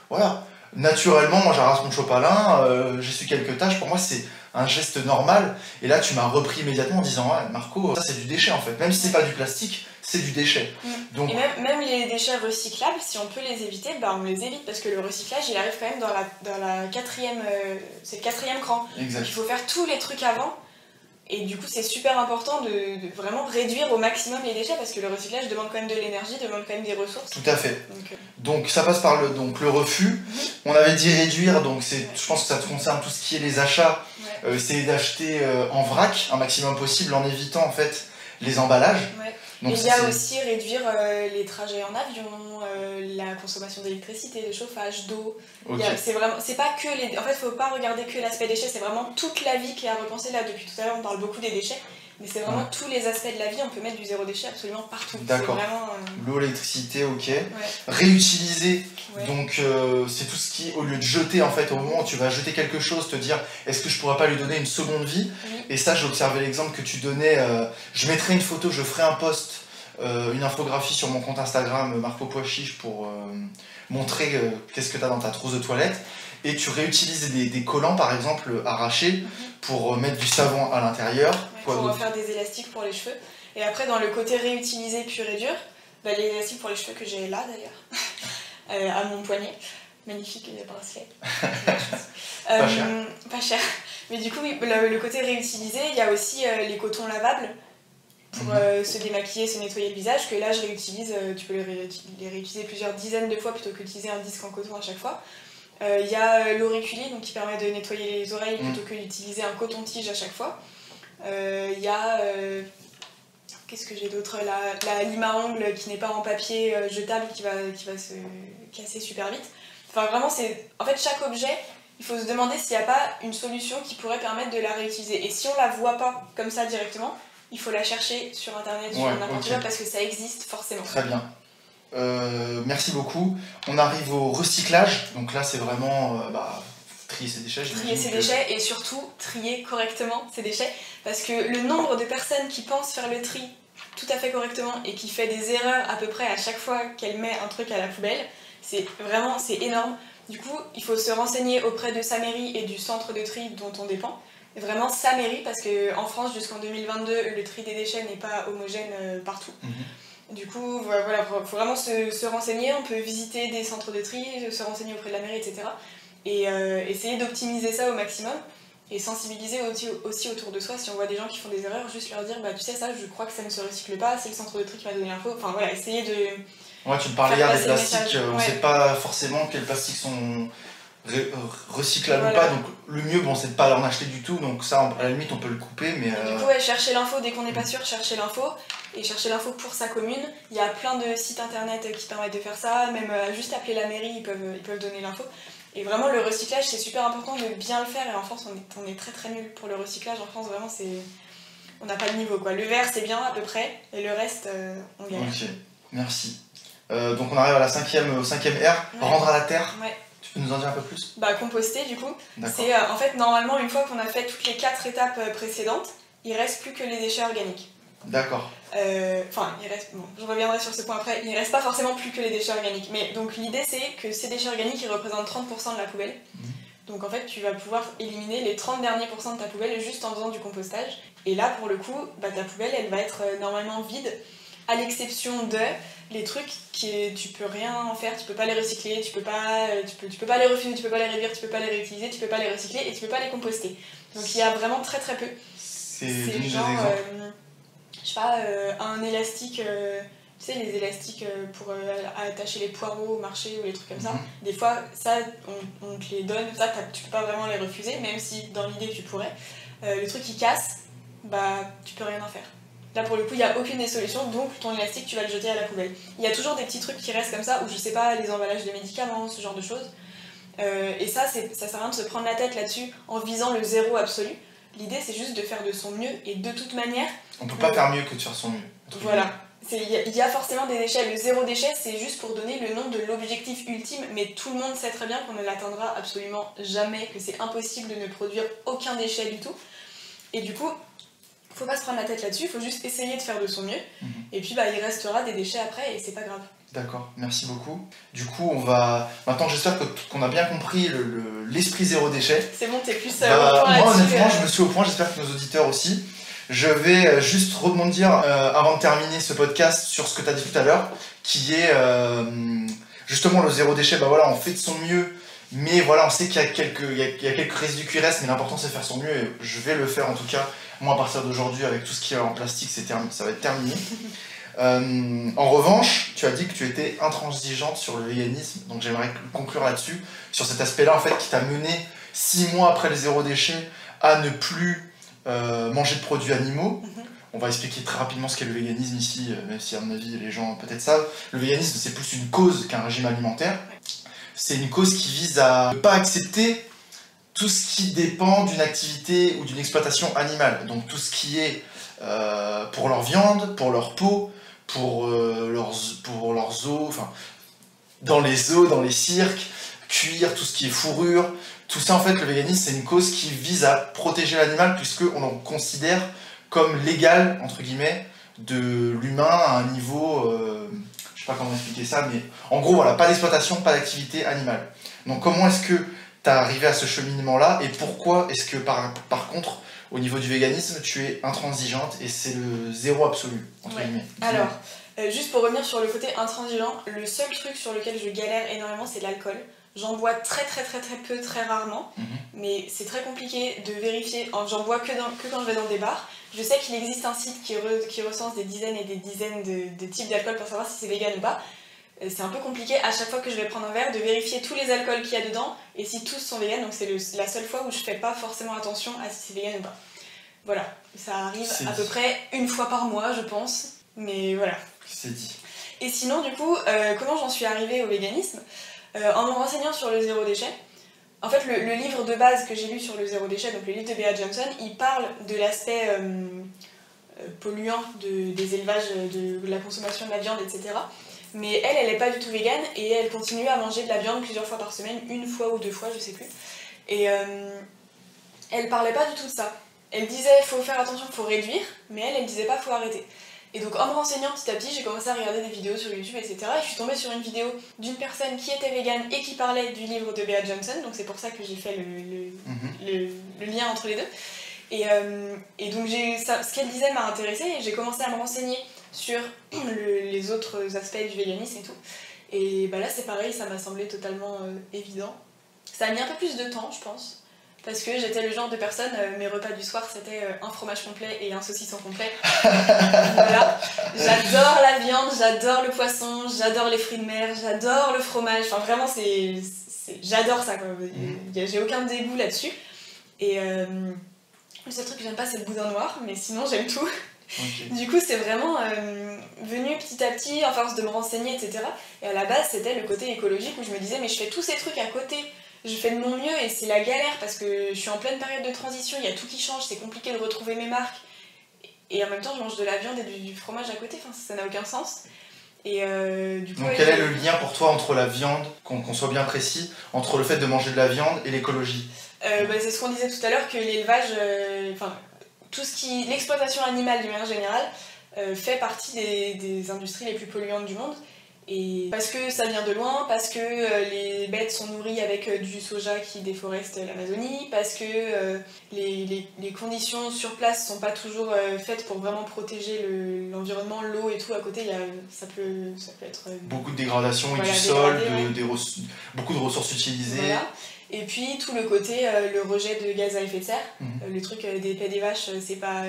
voilà, naturellement moi j'arrache mon sopalin, j'essuie quelques taches, pour moi c'est un geste normal, et là tu m'as repris immédiatement en disant ouais Marco, ça c'est du déchet en fait, même si c'est pas du plastique, c'est du déchet. Donc... Et même les déchets recyclables, si on peut les éviter, bah on les évite parce que le recyclage il arrive quand même dans la quatrième, c'est le quatrième cran. Exact. Donc il faut faire tous les trucs avant. Et du coup, c'est super important de vraiment réduire au maximum les déchets parce que le recyclage demande quand même de l'énergie, demande quand même des ressources. Tout à fait. Donc ça passe par le refus. On avait dit réduire, donc je pense que ça te concerne tout ce qui est les achats. Essayer d'acheter en vrac un maximum possible en évitant en fait les emballages. Donc, et il y a aussi réduire les trajets en avion, la consommation d'électricité, de chauffage, d'eau. C'est pas que les... En fait, faut pas regarder que l'aspect déchets, c'est vraiment toute la vie qui est à repenser. Là, depuis tout à l'heure, on parle beaucoup des déchets, mais c'est vraiment tous les aspects de la vie, on peut mettre du zéro déchet absolument partout. D'accord. Vraiment, l'eau, l'électricité, ok. Réutiliser, donc c'est tout ce qui, au lieu de jeter en fait, au moment où tu vas jeter quelque chose, te dire est-ce que je pourrais pas lui donner une seconde vie. Et ça, j'ai observé l'exemple que tu donnais, je mettrai une photo, je ferai un post, une infographie sur mon compte Instagram Marco Pois-Chiche pour montrer qu'est-ce que tu as dans ta trousse de toilette. Et tu réutilises des collants par exemple arrachés pour mettre du savon à l'intérieur. Pour faire des élastiques pour les cheveux. Et après dans le côté réutiliser pur et dur, bah, les élastiques pour les cheveux que j'ai là d'ailleurs, à mon poignet. Magnifique bracelet. Pas cher. Pas cher. Mais du coup oui, le côté réutilisé, il y a aussi les cotons lavables pour se démaquiller, se nettoyer le visage, que là je réutilise, tu peux les réutiliser plusieurs dizaines de fois plutôt qu'utiliser un disque en coton à chaque fois. Il y a l'auriculi donc qui permet de nettoyer les oreilles plutôt que d'utiliser un coton-tige à chaque fois. Il y a qu'est-ce que j'ai d'autre, la lime à ongles qui n'est pas en papier jetable qui va se casser super vite. Enfin vraiment en fait chaque objet, il faut se demander s'il n'y a pas une solution qui pourrait permettre de la réutiliser. Et si on la voit pas comme ça directement, il faut la chercher sur internet, sur n'importe quoi parce que ça existe forcément. Très bien. Merci beaucoup. On arrive au recyclage. Donc là, c'est vraiment trier ses déchets. Trier ses déchets et surtout trier correctement ses déchets. Parce que le nombre de personnes qui pensent faire le tri tout à fait correctement et qui fait des erreurs à peu près à chaque fois qu'elle met un truc à la poubelle, c'est énorme. Du coup, il faut se renseigner auprès de sa mairie et du centre de tri dont on dépend. Vraiment sa mairie, parce qu'en France, jusqu'en 2022, le tri des déchets n'est pas homogène partout. Du coup, voilà, faut vraiment se renseigner, on peut visiter des centres de tri, se renseigner auprès de la mairie, etc. Et essayer d'optimiser ça au maximum et sensibiliser aussi autour de soi si on voit des gens qui font des erreurs, juste leur dire bah tu sais ça, je crois que ça ne se recycle pas, c'est le centre de tri qui m'a donné l'info. Enfin voilà, essayer de... Ouais, tu me parlais hier des plastiques, on ne sait pas forcément quels plastiques sont recyclable ou Voilà. pas, donc le mieux bon c'est de pas en acheter du tout, donc ça à la limite on peut le couper, mais... Du coup, ouais, chercher l'info dès qu'on n'est pas sûr, chercher l'info, et chercher l'info pour sa commune. Il y a plein de sites internet qui permettent de faire ça, même juste appeler la mairie, ils peuvent donner l'info. Et vraiment, le recyclage, c'est super important de bien le faire, et en France, on est très très nul pour le recyclage. En France, vraiment, on n'a pas le niveau, quoi. Le verre, c'est bien à peu près, et le reste, on gagne. Ok, merci. Donc on arrive à au cinquième R, Ouais. rendre à la terre. Ouais. Tu peux nous en dire un peu plus? Bah, composter, du coup. D'accord. C'est en fait, normalement, une fois qu'on a fait toutes les 4 étapes précédentes, il reste plus que les déchets organiques. D'accord. Enfin, je reviendrai sur ce point après, il ne reste pas forcément plus que les déchets organiques. Mais donc l'idée c'est que ces déchets organiques ils représentent 30% de la poubelle. Donc en fait tu vas pouvoir éliminer les 30 derniers pourcents de ta poubelle juste en faisant du compostage. Et là pour le coup, bah, ta poubelle elle va être normalement vide, à l'exception de les trucs qui tu peux rien en faire, tu peux pas les recycler, tu peux pas les refuser, tu peux pas les réduire, tu peux pas les réutiliser, tu peux pas les recycler et tu peux pas les composter. Donc il y a vraiment très très peu. C'est genre je sais pas, un élastique, tu sais les élastiques pour attacher les poireaux au marché ou les trucs comme ça. Des fois ça on te les donne, ça tu peux pas vraiment les refuser, même si dans l'idée tu pourrais. Le truc qui casse, bah tu peux rien en faire. Là pour le coup il n'y a aucune des solutions, donc ton élastique tu vas le jeter à la poubelle. Il y a toujours des petits trucs qui restent comme ça, ou je sais pas, les emballages de médicaments, ce genre de choses. Et ça sert à rien de se prendre la tête là-dessus en visant le zéro absolu. L'idée c'est juste de faire de son mieux, et de toute manière... On peut pas faire mieux que de faire son mieux. Voilà. Il y a forcément des déchets. Le zéro déchet, c'est juste pour donner le nom de l'objectif ultime, mais tout le monde sait très bien qu'on ne l'atteindra absolument jamais, que c'est impossible de ne produire aucun déchet du tout. Et du coup, faut pas se prendre la tête là-dessus, faut juste essayer de faire de son mieux. Et puis bah, il restera des déchets après et c'est pas grave. D'accord, merci beaucoup. Du coup, on va... Maintenant, j'espère qu'on a bien compris l'esprit zéro déchet. C'est bon, t'es plus au moi, point là-dessus. honnêtement, je me suis au point, j'espère que nos auditeurs aussi. Je vais juste rebondir, avant de terminer ce podcast, sur ce que tu as dit tout à l'heure, qui est justement le zéro déchet. Bah voilà, on fait de son mieux, mais voilà, on sait qu'il y a quelques résidus qui restent, mais l'important c'est de faire son mieux, et je vais le faire en tout cas. Moi, à partir d'aujourd'hui, avec tout ce qui est en plastique, ça va être terminé. En revanche, tu as dit que tu étais intransigeante sur le véganisme, donc j'aimerais conclure là-dessus, sur cet aspect-là en fait qui t'a mené 6 mois après le zéro déchet à ne plus manger de produits animaux. On va expliquer très rapidement ce qu'est le véganisme ici, même si à mon avis les gens peut-être savent. Le véganisme c'est plus une cause qu'un régime alimentaire. C'est une cause qui vise à ne pas accepter tout ce qui dépend d'une activité ou d'une exploitation animale. Donc tout ce qui est pour leur viande, pour leur peau, pour leurs os, enfin dans les zoos, dans les cirques, cuir, tout ce qui est fourrure, tout ça en fait le véganisme c'est une cause qui vise à protéger l'animal puisqu'on en considère comme l'égal entre guillemets de l'humain à un niveau, je sais pas comment expliquer ça, mais en gros voilà, pas d'exploitation, pas d'activité animale. Donc comment est-ce que tu as arrivé à ce cheminement là et pourquoi est-ce que par contre au niveau du véganisme, tu es intransigeante et c'est le zéro absolu, entre guillemets. Alors, juste pour revenir sur le côté intransigeant, le seul truc sur lequel je galère énormément, c'est l'alcool. J'en bois très peu, très rarement, mais c'est très compliqué de vérifier. J'en bois que quand je vais dans des bars. Je sais qu'il existe un site qui recense des dizaines et des dizaines de types d'alcool pour savoir si c'est vegan ou pas. C'est un peu compliqué à chaque fois que je vais prendre un verre de vérifier tous les alcools qu'il y a dedans et si tous sont véganes, donc c'est la seule fois où je fais pas forcément attention à si c'est vegan ou pas. Voilà, ça arrive à peu près une fois par mois je pense, mais voilà. C'est dit. Et sinon du coup, comment j'en suis arrivée au véganisme ? En me renseignant sur le zéro déchet, en fait le livre de base que j'ai lu sur le zéro déchet, donc le livre de Bea Johnson, il parle de l'aspect polluant des élevages, de la consommation de la viande, etc. Mais elle est pas du tout végane et elle continue à manger de la viande plusieurs fois par semaine, une fois ou deux fois, je sais plus. Et elle parlait pas du tout de ça. Elle disait faut faire attention, faut réduire, mais elle disait pas faut arrêter. Et donc en me renseignant petit à petit, j'ai commencé à regarder des vidéos sur YouTube, etc. Et je suis tombée sur une vidéo d'une personne qui était végane et qui parlait du livre de Bea Johnson, donc c'est pour ça que j'ai fait le lien entre les deux. Et donc ce qu'elle disait m'a intéressée et j'ai commencé à me renseigner sur les autres aspects du véganisme et tout. Et bah là c'est pareil, ça m'a semblé totalement évident. Ça a mis un peu plus de temps je pense, parce que j'étais le genre de personne, mes repas du soir c'était un fromage complet et un saucisson complet. Voilà. J'adore la viande, j'adore le poisson, j'adore les fruits de mer, j'adore le fromage, enfin vraiment c'est j'adore ça, quoi. J'ai aucun dégoût là-dessus. Et le seul truc que j'aime pas, c'est le boudin noir, mais sinon j'aime tout. Okay. Du coup, c'est vraiment venu petit à petit, à force de me renseigner, etc. Et à la base, c'était le côté écologique où je me disais, mais je fais tous ces trucs à côté, je fais de mon mieux et c'est la galère parce que je suis en pleine période de transition, il y a tout qui change, c'est compliqué de retrouver mes marques. Et en même temps, je mange de la viande et du fromage à côté, enfin, ça n'a aucun sens. Et du coup, donc quel est le lien pour toi entre la viande, qu'on soit bien précis, entre le fait de manger de la viande et l'écologie? C'est ce qu'on disait tout à l'heure, que l'élevage, l'exploitation animale d'une manière générale, fait partie des industries les plus polluantes du monde. Et parce que ça vient de loin, parce que les bêtes sont nourries avec du soja qui déforeste l'Amazonie, parce que les conditions sur place sont pas toujours faites pour vraiment protéger l'environnement, l'eau et tout à côté, ça peut être... beaucoup de dégradation voilà, du sol, ouais. Beaucoup de ressources utilisées. Voilà. Et puis tout le côté, le rejet de gaz à effet de serre, le truc des pets des vaches, c'est pas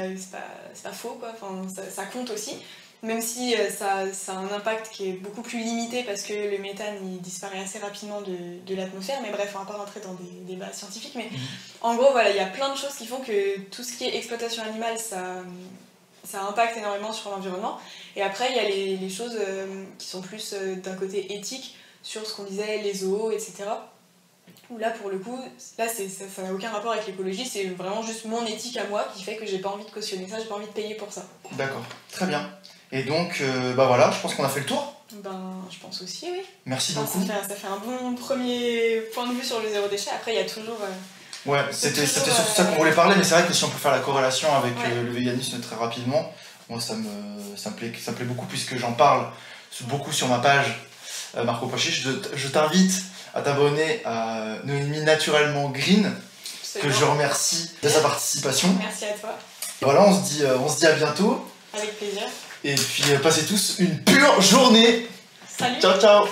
faux, quoi. Enfin, ça compte aussi. Même si ça a un impact qui est beaucoup plus limité parce que le méthane il disparaît assez rapidement de l'atmosphère, mais bref, on va pas rentrer dans des débats scientifiques, mais en gros, voilà, il y a plein de choses qui font que tout ce qui est exploitation animale, ça impacte énormément sur l'environnement. Et après, il y a les choses qui sont plus d'un côté éthique, sur ce qu'on disait, les zoos, etc. Où là, pour le coup, là, ça n'a aucun rapport avec l'écologie, c'est vraiment juste mon éthique à moi qui fait que j'ai pas envie de cautionner ça, j'ai pas envie de payer pour ça. D'accord, très bien. Et donc, voilà, je pense qu'on a fait le tour. Je pense aussi, oui. Merci beaucoup. Ça fait un bon premier point de vue sur le zéro déchet. Après, il y a toujours... ouais, c'était surtout ça qu'on voulait parler, mais c'est vrai que si on peut faire la corrélation avec le véganisme très rapidement, moi ça me plaît beaucoup puisque j'en parle beaucoup sur ma page Marco Pachiche. Je t'invite à t'abonner à Noémie Naturellement Green, que je remercie de sa participation. Merci à toi. Voilà, on se dit à bientôt. Avec plaisir. Et puis passez tous une pure journée. Salut. Ciao, ciao.